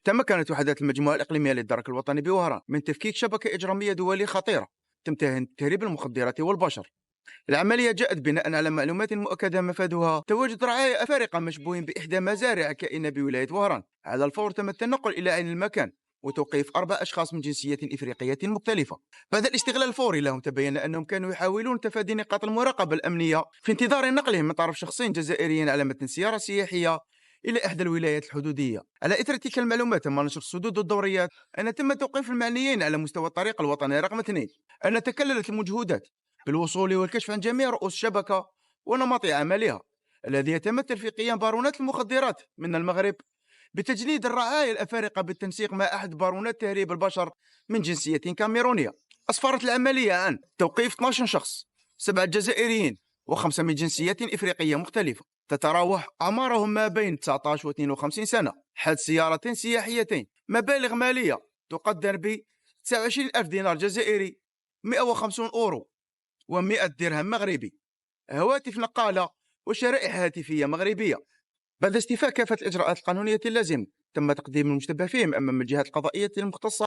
تمكنت وحدات المجموعة الإقليمية للدرك الوطني بوهران من تفكيك شبكة إجرامية دولية خطيرة تمتهن تهريب المخدرات والبشر. العملية جاءت بناء على معلومات مؤكدة مفادها تواجد رعايا أفارقة مشبوهين بإحدى مزارع كائنة بولاية وهران. على الفور تم التنقل إلى عين المكان وتوقيف 4 أشخاص من جنسيات إفريقية مختلفة. بعد الاستغلال الفوري لهم تبين أنهم كانوا يحاولون تفادي نقاط المراقبة الأمنية في انتظار نقلهم من طرف شخصين جزائريين على متن سيارة سياحية إلى إحدى الولايات الحدودية. على إثر تلك المعلومات تم نشر الصدود والدوريات أن تم توقيف المعنيين على مستوى الطريق الوطني رقم 2، أن تكللت المجهودات بالوصول والكشف عن جميع رؤوس الشبكة ونمط عملها الذي يتمثل في قيام بارونات المخدرات من المغرب بتجنيد الرعايا الأفارقة بالتنسيق مع أحد بارونات تهريب البشر من جنسية كاميرونية. أسفرت العملية عن توقيف 12 شخص، 7 جزائريين و5 من جنسيات إفريقية مختلفة تتراوح أعمارهم ما بين 19 و 52 سنة، حد سيارتين سياحيتين، مبالغ مالية تقدر ب 29,000 دينار جزائري، 150 أورو و100 درهم مغربي، هواتف نقالة وشرائح هاتفية مغربية. بعد استيفاء كافة الإجراءات القانونية اللازمة تم تقديم المشتبه فيهم أمام الجهات القضائية المختصة